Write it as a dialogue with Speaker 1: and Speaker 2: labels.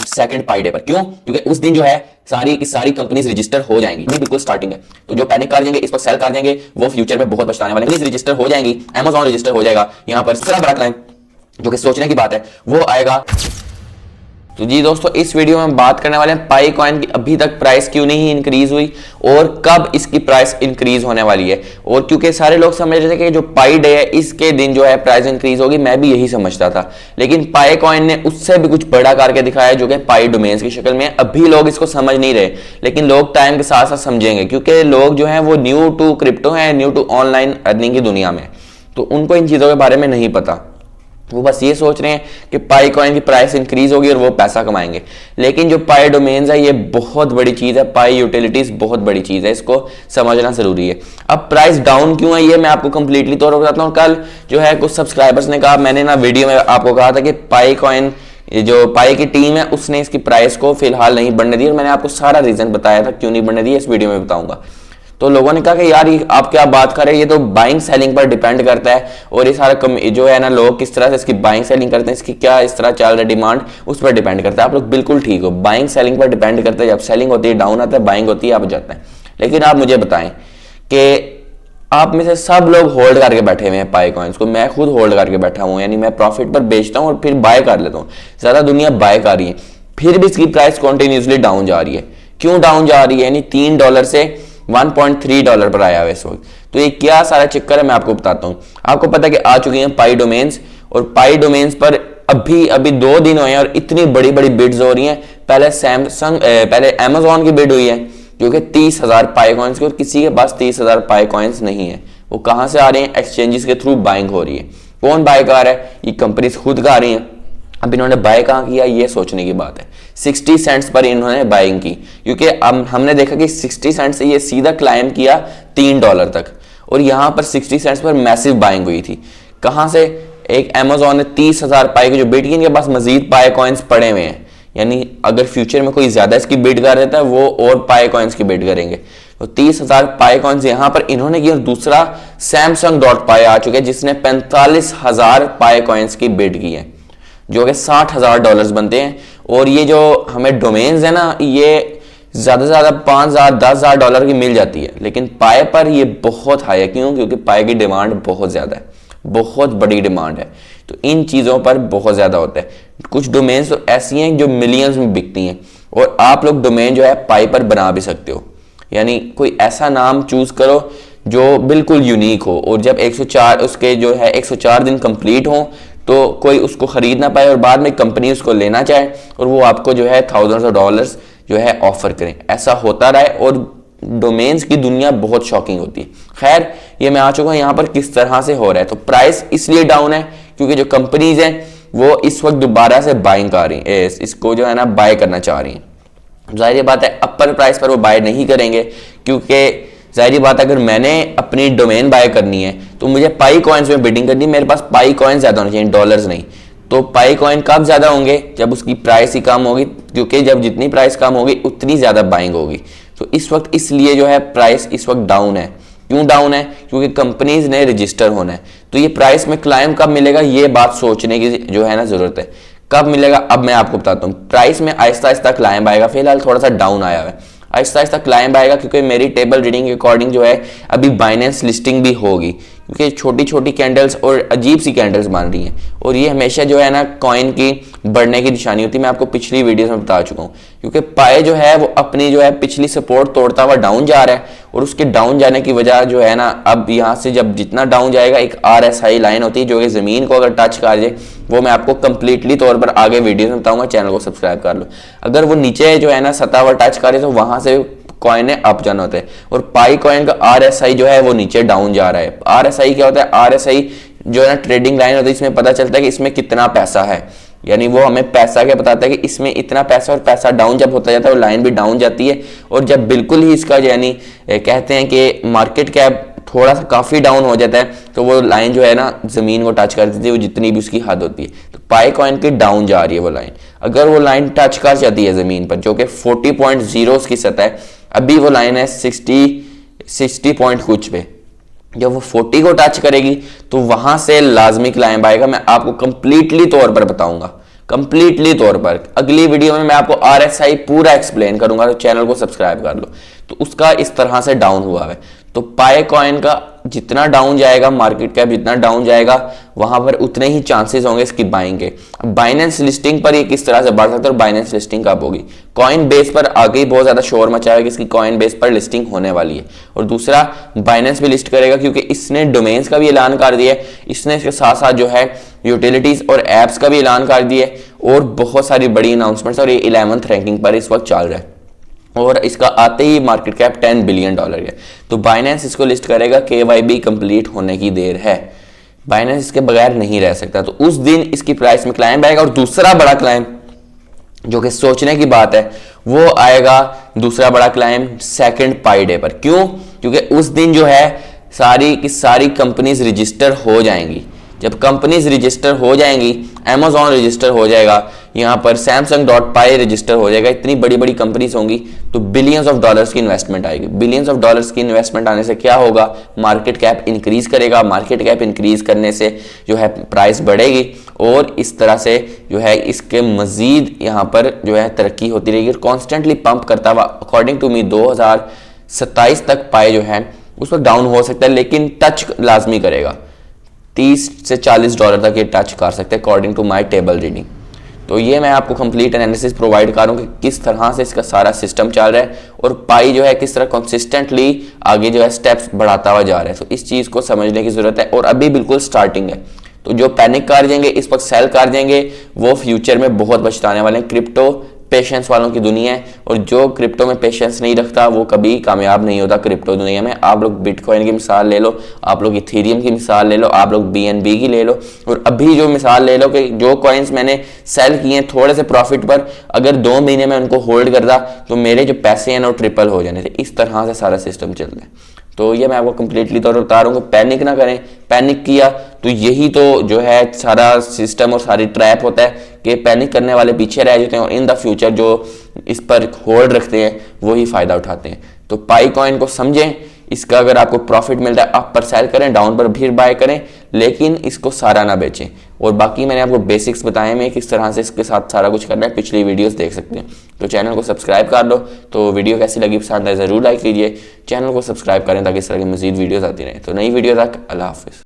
Speaker 1: Second पाई day पर। क्यों? क्योंकि उस दिन जो है सारी की सारी कंपनीज रजिस्टर हो जाएंगी। ये बिल्कुल स्टार्टिंग है, तो जो पैनिक कर देंगे, इस पर सेल कर देंगे, वो फ्यूचर में बहुत पछताने वाले। कंपनीज रजिस्टर हो जाएंगी, Amazon रजिस्टर हो जाएगा। यहां पर सबसे बड़ा क्लाइम जो कि सोचने की बात है वो आएगा। तो जी दोस्तों, इस वीडियो में हम बात करने वाले हैं पाई कॉइन की अभी तक प्राइस क्यों नहीं इंक्रीज हुई और कब इसकी प्राइस इंक्रीज होने वाली है। और क्योंकि सारे लोग समझ रहे थे कि जो पाई डे है इसके दिन जो है प्राइस इंक्रीज होगी, मैं भी यही समझता था, लेकिन पाई कॉइन ने उससे भी कुछ बड़ा करके दिखाया जो कि पाई डोमेन्स की शक्ल में। अभी लोग इसको समझ नहीं रहे, लेकिन लोग टाइम के साथ साथ समझेंगे, क्योंकि लोग जो है वो न्यू टू क्रिप्टो है, न्यू टू ऑनलाइन अर्निंग की दुनिया में, तो उनको इन चीजों के बारे में नहीं पता। वो बस ये सोच रहे हैं कि पाई कॉइन की प्राइस इंक्रीज होगी और वो पैसा कमाएंगे, लेकिन जो पाई डोमेन्स है ये बहुत बड़ी चीज है। पाई यूटिलिटीज बहुत बड़ी चीज है, इसको समझना जरूरी है। अब प्राइस डाउन क्यों है ये मैं आपको कंप्लीटली तौर पर बताता हूँ। कल जो है कुछ सब्सक्राइबर्स ने कहा, मैंने ना वीडियो में आपको कहा था कि पाई कॉइन जो पाई की टीम है उसने इसकी प्राइस को फिलहाल नहीं बढ़ने दी, और मैंने आपको सारा रीजन बताया था क्यों नहीं बढ़ने दी, इस वीडियो में बताऊंगा। तो लोगों ने कहा कि यार ये आप क्या बात कर रहे हैं, ये तो बाइंग सेलिंग पर डिपेंड करता है, और ये सारा जो है ना लोग किस तरह से इसकी बाइंग सेलिंग करते हैं, इसकी क्या इस तरह चल रहा है डिमांड, उस पर डिपेंड करता है। आप लोग बिल्कुल ठीक हो, बाइंग सेलिंग पर डिपेंड करता है। जब सेलिंग होती है डाउन आता है, बाइंग होती है आप जाता है। लेकिन आप मुझे बताएं कि आप में से सब लोग होल्ड करके बैठे हुए हैं पाई कॉइन्स को, मैं खुद होल्ड करके बैठा हूं, यानी मैं प्रॉफिट पर बेचता हूं और फिर बाय कर लेता हूं। ज्यादा दुनिया बाय कर रही है, फिर भी इसकी प्राइस कॉन्टिन्यूसली डाउन जा रही है। क्यों डाउन जा रही है? यानी $3 से $1.3 पर आया हुआ इस वक्त। तो ये क्या सारा चक्कर है मैं आपको बताता हूं। आपको पता है कि आ चुकी हैं पाई डोमेन्स, और पाई डोमेन्स पर अभी 2 दिन हुए हैं और इतनी बड़ी बड़ी बिड्स हो रही हैं। पहले Amazon की बिड हुई है जो कि 30,000 पाई कॉइन्स की, और किसी के पास 30,000 पाई कॉइन्स नहीं है। वो कहां से आ रहे हैं? एक्सचेंजेस के थ्रू बाइंग हो रही है। कौन बाय कर रहा है? ये कंपनीज खुद कर रही हैं। अब इन्होंने बाय कहां किया ये सोचने की बात है। 60 सेंट्स पर इन्होंने बाइंग की, क्योंकि अब हमने देखा कि 60 सेंट से ये सीधा क्लाइम किया $3 तक, और यहां पर 60 सेंट्स पर मैसिव बाइंग हुई थी। कहां से? एक Amazon ने 30,000 पाई की जो बिड की, इनके पास मजीद पाई कॉइन्स पड़े हुए हैं, यानी अगर फ्यूचर में कोई ज्यादा इसकी बिड कर देता है वो और पाई कॉइन्स की बिड करेंगे। तो 30,000 पाई कॉइन्स यहां पर इन्होंने की, और दूसरा Samsung.py आ चुके हैं जिसने 45,000 पाई कॉइन्स की बिड की है, जो कि $60,000 बनते हैं। और ये जो हमें डोमेन्स है ना, ये ज्यादा से ज्यादा $5,000 $10,000 की मिल जाती है, लेकिन पाई पर ये बहुत हाई है। क्यों? क्योंकि पाई की डिमांड बहुत ज्यादा है, बहुत बड़ी डिमांड है, तो इन चीजों पर बहुत ज्यादा होता है। कुछ डोमेन्स तो ऐसी हैं जो मिलियंस में बिकती हैं, और आप लोग डोमेन जो है पाई पर बना भी सकते हो। यानी कोई ऐसा नाम चूज करो जो बिल्कुल यूनिक हो, और जब 104 उसके जो है 104 दिन कंप्लीट हो तो कोई उसको खरीद ना पाए, और बाद में कंपनी उसको लेना चाहे और वो आपको जो है थाउजेंड्स ऑफ डॉलर्स जो है ऑफर करें। ऐसा होता रहा है, और डोमेन्स की दुनिया बहुत शॉकिंग होती है। खैर, ये मैं आ चुका हूं यहाँ पर किस तरह से हो रहा है। तो प्राइस इसलिए डाउन है क्योंकि जो कंपनीज हैं वो इस वक्त दोबारा से बाइंग कर रही है, इसको जो है ना बाय करना चाह रही हैं। जाहिर बात है अपर प्राइस पर वो बाय नहीं करेंगे, क्योंकि जाहिर बात है अगर मैंने अपनी डोमेन बाय करनी है तो मुझे पाई कॉइन्स में बिडिंग करनी है। मेरे पास पाई कॉइन ज्यादा होने चाहिए, डॉलर्स नहीं। तो पाई कॉइन कब ज्यादा होंगे? जब उसकी प्राइस ही कम होगी, क्योंकि जब जितनी प्राइस कम होगी उतनी ज्यादा बाइंग होगी। तो इस वक्त इसलिए जो है प्राइस इस वक्त डाउन है। क्यों डाउन है? क्योंकि कंपनीज ने रजिस्टर होना है। तो ये प्राइस में क्लाइम कब मिलेगा ये बात सोचने की जो है ना जरूरत है। कब मिलेगा अब मैं आपको बताता हूँ। प्राइस में आहिस्ता आहिस्ता क्लाइम आएगा, फिलहाल थोड़ा सा डाउन आया है, आहिस्ता आहिस्ता क्लाइंब आएगा, क्योंकि मेरी टेबल रीडिंग के अकॉर्डिंग जो है अभी बाइनेंस लिस्टिंग भी होगी, क्योंकि छोटी छोटी कैंडल्स और अजीब सी कैंडल्स बन रही हैं, और ये हमेशा जो है ना कॉइन की बढ़ने की निशानी होती है। मैं आपको पिछली वीडियोस में बता चुका हूँ, क्योंकि पाई जो है वो अपनी जो है पिछली सपोर्ट तोड़ता हुआ डाउन जा रहा है, और उसके डाउन जाने की वजह जो है ना, अब यहाँ से जब जितना डाउन जाएगा एक RSI लाइन होती है जो कि जमीन को अगर टच कर जाए, वो मैं आपको कंप्लीटली तौर पर आगे वीडियो में बताऊंगा। चैनल को सब्सक्राइब कर लो। अगर वो नीचे जो है ना सतह पर टच करे तो वहां से कॉइन है अप जाना होता है, और पाई कॉइन का RSI जो है वो नीचे डाउन जा रहा है। RSI क्या होता है? RSI जो है ना ट्रेडिंग लाइन होती है, इसमें पता चलता है कि इसमें कितना पैसा है, यानी वो हमें पैसा क्या बताता है कि इसमें इतना पैसा, और पैसा डाउन जब होता जाता है वो लाइन भी डाउन जाती है, और जब बिल्कुल ही इसका यानी कहते हैं कि मार्केट कैप थोड़ा सा काफी डाउन हो जाता है तो वो लाइन जो है ना जमीन को टच कर देती है, वो जितनी भी उसकी हद होती है। तो पाई कॉइन की डाउन जा रही है वो लाइन। अगर वो लाइन टच कर जाती है जमीन पर, जो कि 40.0 की सतह है, अभी वो लाइन है 60 पॉइंट कुछ पे, जब वो 40 को टच करेगी तो वहां से लाजमी क्लाइंब आएगा। मैं आपको कंप्लीटली तौर पर बताऊंगा, कंप्लीटली तौर पर। अगली वीडियो में मैं आपको RSI पूरा एक्सप्लेन करूंगा, तो चैनल को सब्सक्राइब कर लो। तो उसका इस तरह से डाउन हुआ है। तो पाई कॉइन का जितना डाउन जाएगा, मार्केट कैप जितना डाउन जाएगा, वहां पर उतने ही चांसेस होंगे इसकी बाइंग के। अब बाइनेंस लिस्टिंग पर ये किस तरह से बढ़ सकता है और बाइनेंस लिस्टिंग कब होगी? कॉइन बेस पर आगे ही बहुत ज्यादा शोर मचा है कि इसकी कॉइन बेस पर लिस्टिंग होने वाली है। और दूसरा, बाइनेंस भी लिस्ट करेगा क्योंकि इसने डोमेन्स का भी ऐलान कर दिया है, इसने इसके साथ साथ जो है यूटिलिटीज और एप्स का भी ऐलान कर दिया है, और बहुत सारी बड़ी अनाउंसमेंट्स, और ये 11th रैंकिंग पर इस वक्त चल रहा है, और इसका आते ही मार्केट कैप $10 बिलियन है। तो बाइनेंस इसको लिस्ट करेगा, KYB कंप्लीट होने की देर है, बाइनेंस इसके बगैर नहीं रह सकता। तो उस दिन इसकी प्राइस में क्लाइंब आएगा। और दूसरा बड़ा क्लाइंब जो कि सोचने की बात है, वो आएगा, दूसरा बड़ा क्लाइंब सेकंड पाई डे पर। क्यों? क्योंकि उस दिन जो है सारी की सारी कंपनीज रजिस्टर हो जाएंगी। जब कंपनीज रजिस्टर हो जाएंगी, Amazon रजिस्टर हो जाएगा, यहाँ पर Samsung.py रजिस्टर हो जाएगा, इतनी बड़ी बड़ी कंपनीज होंगी, तो बिलियंस ऑफ डॉलर्स की इन्वेस्टमेंट आएगी। बिलियंस ऑफ डॉलर्स की इन्वेस्टमेंट आने से क्या होगा? मार्केट कैप इंक्रीज करेगा। मार्केट कैप इंक्रीज करने से जो है प्राइस बढ़ेगी, और इस तरह से जो है इसके मजीद यहाँ पर जो है तरक्की होती रहेगी, और कॉन्स्टेंटली पंप करता हुआ अकॉर्डिंग टू मी 2027 तक पाए जो है उस पर डाउन हो सकता है, लेकिन टच लाजमी करेगा। 30 से $40 तक ये टच कर सकते हैं according to my table reading. तो ये मैं आपको कंप्लीट एनालिसिस प्रोवाइड कर रहा हूँ कि किस तरह से इसका सारा सिस्टम चल रहा है, और पाई जो है किस तरह कंसिस्टेंटली आगे जो है स्टेप्स बढ़ाता हुआ जा रहा है। तो इस चीज़ को समझने की जरूरत है, और अभी बिल्कुल स्टार्टिंग है। तो जो पैनिक कर जाएंगे, इस वक्त सेल कर जाएंगे, वो फ्यूचर में बहुत पछताने वाले हैं। क्रिप्टो पेशेंस वालों की दुनिया है, और जो क्रिप्टो में पेशेंस नहीं रखता वो कभी कामयाब नहीं होता क्रिप्टो दुनिया में। आप लोग बिटकॉइन की मिसाल ले लो, आप लोग इथेरियम की मिसाल ले लो, आप लोग BNB की ले लो, और अभी जो मिसाल ले लो कि जो कॉइन्स मैंने सेल किए हैं थोड़े से प्रॉफिट पर, अगर 2 महीने में उनको होल्ड करता तो मेरे जो पैसे हैं वो ट्रिपल हो जाने थे। इस तरह से सारा सिस्टम चल रहा है। तो ये मैं आपको कंप्लीटली तौर पर बता रहा हूँ कि पैनिक ना करें। पैनिक किया तो यही तो जो है सारा सिस्टम और सारी ट्रैप होता है कि पैनिक करने वाले पीछे रह जाते हैं, और इन द फ्यूचर जो इस पर होल्ड रखते हैं वही फायदा उठाते हैं। तो पाई कॉइन को समझें, इसका अगर आपको प्रॉफिट मिलता है अप पर सेल करें, डाउन पर फिर बाय करें, लेकिन इसको सारा ना बेचें। और बाकी मैंने आपको बेसिक्स बताए हैं किस तरह से इसके साथ सारा कुछ करना है, पिछली वीडियोस देख सकते हैं। तो चैनल को सब्सक्राइब कर लो। तो वीडियो कैसी लगी, पसंद है ज़रूर लाइक कीजिए, चैनल को सब्सक्राइब करें ताकि इस तरह की मज़ीद वीडियोस आती रहें। तो नई वीडियो तक अल्लाह हाफिज़।